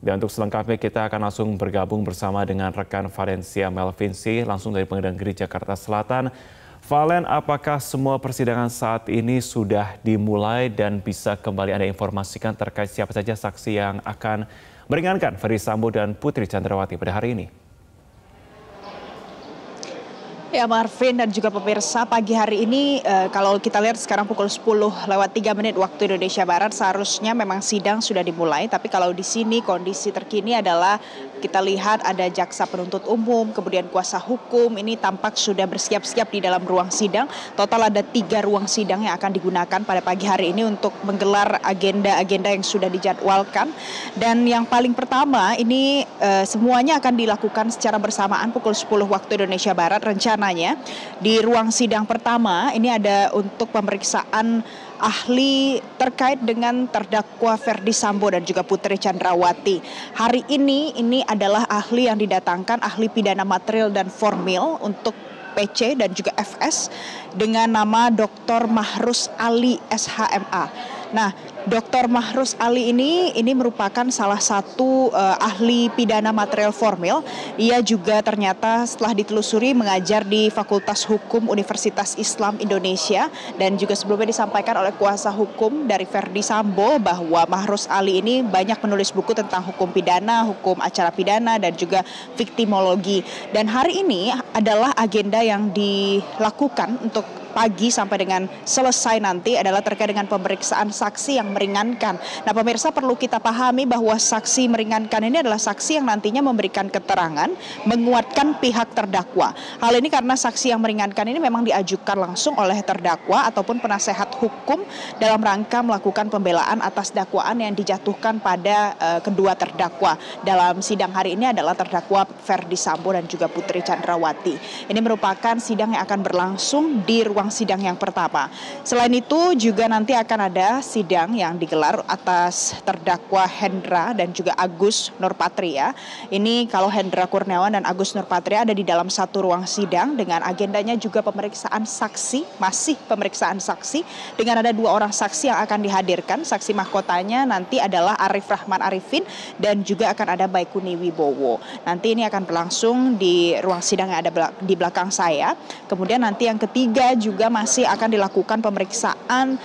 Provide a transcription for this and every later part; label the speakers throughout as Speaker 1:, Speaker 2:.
Speaker 1: Dan untuk selengkapnya kita akan langsung bergabung bersama dengan rekan Valencia Melvinci langsung dari Pengadilan Negeri Jakarta Selatan. Valen, apakah semua persidangan saat ini sudah dimulai dan bisa kembali Anda informasikan terkait siapa saja saksi yang akan meringankan Ferdy Sambo dan Putri Chandrawati pada hari ini?
Speaker 2: Ya Marvin dan juga pemirsa, pagi hari ini kalau kita lihat sekarang pukul 10:03 waktu Indonesia Barat, seharusnya memang sidang sudah dimulai. Tapi kalau di sini kondisi terkini adalah kita lihat ada jaksa penuntut umum, kemudian kuasa hukum, ini tampak sudah bersiap-siap di dalam ruang sidang. Total ada 3 ruang sidang yang akan digunakan pada pagi hari ini untuk menggelar agenda-agenda yang sudah dijadwalkan. Dan yang paling pertama ini semuanya akan dilakukan secara bersamaan pukul 10 waktu Indonesia Barat. Rencananya di ruang sidang pertama ini ada untuk pemeriksaan ahli terkait dengan terdakwa Ferdy Sambo dan juga Putri Chandrawati. Hari ini adalah ahli yang didatangkan, ahli pidana material dan formil untuk PC dan juga FS dengan nama Dr. Mahrus Ali SHMA. Nah, Dr. Mahrus Ali ini merupakan salah satu ahli pidana material formil. Ia juga ternyata setelah ditelusuri mengajar di Fakultas Hukum Universitas Islam Indonesia, dan juga sebelumnya disampaikan oleh kuasa hukum dari Ferdy Sambo bahwa Mahrus Ali ini banyak menulis buku tentang hukum pidana, hukum acara pidana, dan juga viktimologi. Dan hari ini adalah agenda yang dilakukan untuk pagi sampai dengan selesai nanti adalah terkait dengan pemeriksaan saksi yang meringankan. Nah, pemirsa, perlu kita pahami bahwa saksi meringankan ini adalah saksi yang nantinya memberikan keterangan menguatkan pihak terdakwa. Hal ini karena saksi yang meringankan ini memang diajukan langsung oleh terdakwa ataupun penasehat hukum dalam rangka melakukan pembelaan atas dakwaan yang dijatuhkan pada kedua terdakwa. Dalam sidang hari ini adalah terdakwa Ferdy Sambo dan juga Putri Chandrawati. Ini merupakan sidang yang akan berlangsung di ruang sidang yang pertama. Selain itu juga nanti akan ada sidang yang digelar atas terdakwa Hendra dan juga Agus Nurpatria. Ini kalau Hendra Kurniawan dan Agus Nurpatria ada di dalam satu ruang sidang dengan agendanya juga pemeriksaan saksi, masih pemeriksaan saksi dengan ada 2 orang saksi yang akan dihadirkan. Saksi mahkotanya nanti adalah Arif Rahman Arifin dan juga akan ada Baikuni Wibowo. Nanti ini akan berlangsung di ruang sidang yang ada di belakang saya. Kemudian nanti yang ketiga juga masih akan dilakukan pemeriksaan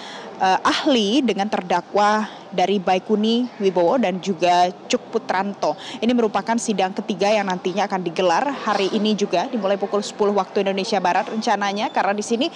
Speaker 2: ahli dengan terdakwa dari Baikuni Wibowo dan juga Cuk Putranto. Ini merupakan sidang ketiga yang nantinya akan digelar hari ini juga dimulai pukul 10 waktu Indonesia Barat rencananya, karena di sini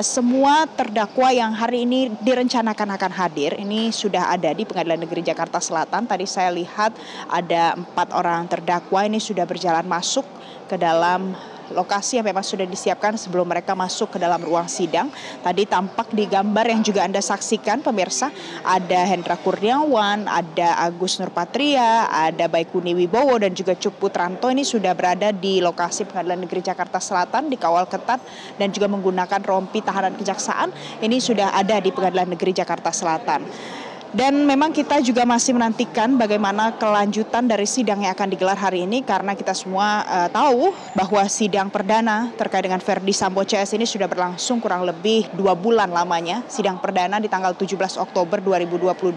Speaker 2: semua terdakwa yang hari ini direncanakan akan hadir ini sudah ada di Pengadilan Negeri Jakarta Selatan. Tadi saya lihat ada 4 orang terdakwa ini sudah berjalan masuk ke dalam lokasi yang memang sudah disiapkan sebelum mereka masuk ke dalam ruang sidang. Tadi tampak di gambar yang juga Anda saksikan pemirsa, ada Hendra Kurniawan, ada Agus Nurpatria, ada Baikuni Wibowo dan juga Cuk Putranto ini sudah berada di lokasi Pengadilan Negeri Jakarta Selatan, dikawal ketat dan juga menggunakan rompi tahanan kejaksaan. Ini sudah ada di Pengadilan Negeri Jakarta Selatan. Dan memang kita juga masih menantikan bagaimana kelanjutan dari sidang yang akan digelar hari ini, karena kita semua tahu bahwa sidang perdana terkait dengan Ferdy Sambo CS ini sudah berlangsung kurang lebih 2 bulan lamanya. Sidang perdana di tanggal 17 Oktober 2022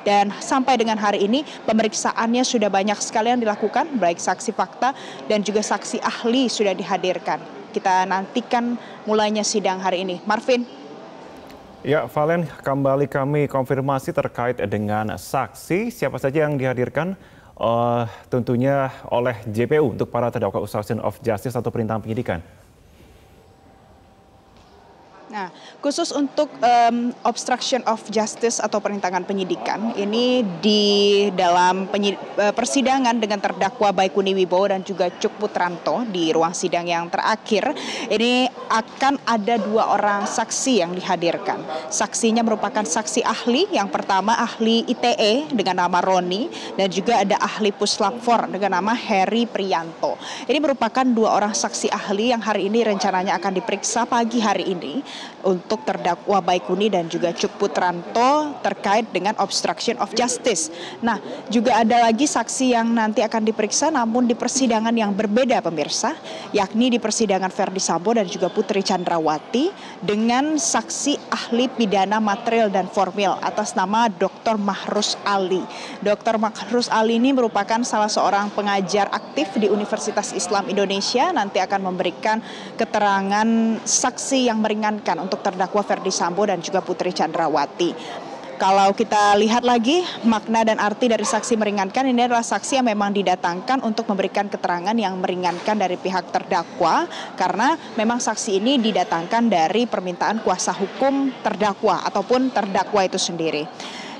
Speaker 2: dan sampai dengan hari ini pemeriksaannya sudah banyak sekali yang dilakukan, baik saksi fakta dan juga saksi ahli sudah dihadirkan. Kita nantikan mulainya sidang hari ini. Marvin.
Speaker 1: Ya, Valen, kembali kami konfirmasi terkait dengan saksi siapa saja yang dihadirkan tentunya oleh JPU untuk para terdakwa obstruction of justice atau perintangan penyidikan.
Speaker 2: Nah, khusus untuk obstruction of justice atau perintangan penyidikan, ini di dalam persidangan dengan terdakwa Baikuni Wibowo dan juga Cuk Putranto di ruang sidang yang terakhir, ini akan ada 2 orang saksi yang dihadirkan. Saksinya merupakan saksi ahli, yang pertama ahli ITE dengan nama Roni dan juga ada ahli Puslap 4 dengan nama Heri Prianto. Ini merupakan 2 orang saksi ahli yang hari ini rencananya akan diperiksa pagi hari ini. untuk terdakwa Baikuni dan juga Cuk Putranto terkait dengan obstruction of justice. Nah, juga ada lagi saksi yang nanti akan diperiksa namun di persidangan yang berbeda pemirsa, yakni di persidangan Verdi Sambo dan juga Putri Chandrawati dengan saksi ahli pidana material dan formil atas nama Dr. Mahrus Ali. Dr. Mahrus Ali ini merupakan salah seorang pengajar aktif di Universitas Islam Indonesia, nanti akan memberikan keterangan saksi yang meringankan untuk terdakwa Verdi Sambo dan juga Putri Chandrawati. Kalau kita lihat lagi makna dan arti dari saksi meringankan, ini adalah saksi yang memang didatangkan untuk memberikan keterangan yang meringankan dari pihak terdakwa, karena memang saksi ini didatangkan dari permintaan kuasa hukum terdakwa ataupun terdakwa itu sendiri.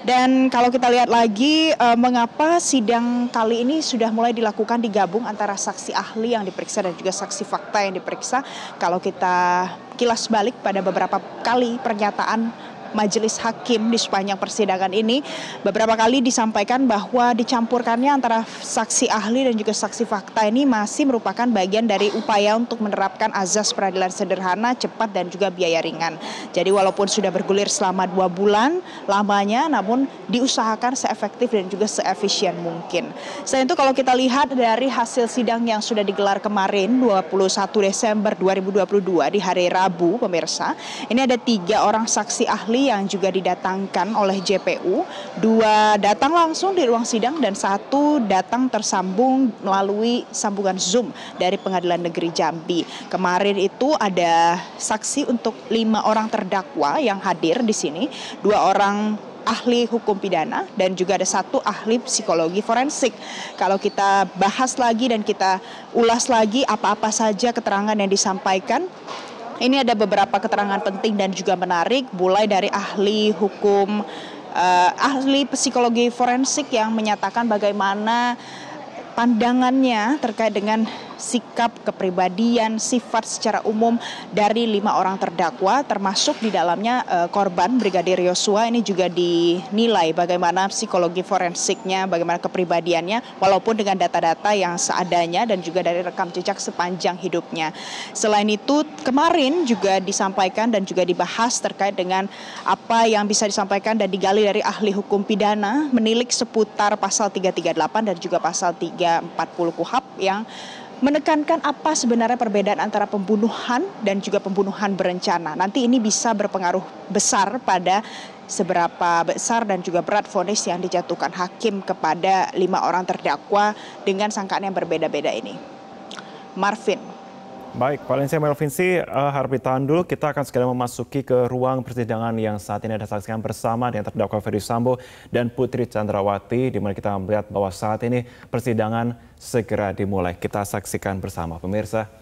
Speaker 2: Dan kalau kita lihat lagi mengapa sidang kali ini sudah mulai dilakukan digabung antara saksi ahli yang diperiksa dan juga saksi fakta yang diperiksa. Kalau kita kilas balik pada beberapa kali pernyataan majelis hakim di sepanjang persidangan ini, beberapa kali disampaikan bahwa dicampurkannya antara saksi ahli dan juga saksi fakta ini masih merupakan bagian dari upaya untuk menerapkan azas peradilan sederhana, cepat dan juga biaya ringan. Jadi walaupun sudah bergulir selama 2 bulan lamanya, namun diusahakan seefektif dan juga seefisien mungkin. Selain itu kalau kita lihat dari hasil sidang yang sudah digelar kemarin 21 Desember 2022 di hari Rabu pemirsa, ini ada 3 orang saksi ahli yang juga didatangkan oleh JPU, 2 datang langsung di ruang sidang dan 1 datang tersambung melalui sambungan Zoom dari Pengadilan Negeri Jambi. Kemarin itu ada saksi untuk 5 orang terdakwa yang hadir di sini, 2 orang ahli hukum pidana dan juga ada 1 ahli psikologi forensik. Kalau kita bahas lagi dan kita ulas lagi apa-apa saja keterangan yang disampaikan, ini ada beberapa keterangan penting dan juga menarik, mulai dari ahli hukum, ahli psikologi forensik yang menyatakan bagaimana pandangannya terkait dengan sikap, kepribadian, sifat secara umum dari 5 orang terdakwa, termasuk di dalamnya korban Brigadir Yosua. Ini juga dinilai bagaimana psikologi forensiknya, bagaimana kepribadiannya, walaupun dengan data-data yang seadanya dan juga dari rekam jejak sepanjang hidupnya. Selain itu, kemarin juga disampaikan dan juga dibahas terkait dengan apa yang bisa disampaikan dan digali dari ahli hukum pidana, menilik seputar pasal 338 dan juga pasal 340 KUHP yang menekankan apa sebenarnya perbedaan antara pembunuhan dan juga pembunuhan berencana. Nanti ini bisa berpengaruh besar pada seberapa besar dan juga berat vonis yang dijatuhkan hakim kepada 5 orang terdakwa dengan sangkaan yang berbeda-beda ini. Marvin.
Speaker 1: Baik, Valencia Melvinsi, harap ditahan dulu. Kita akan segera memasuki ke ruang persidangan yang saat ini ada saksikan bersama dengan terdakwa Verdi Sambo dan Putri Chandrawati, di mana kita melihat bahwa saat ini persidangan segera dimulai. Kita saksikan bersama, pemirsa.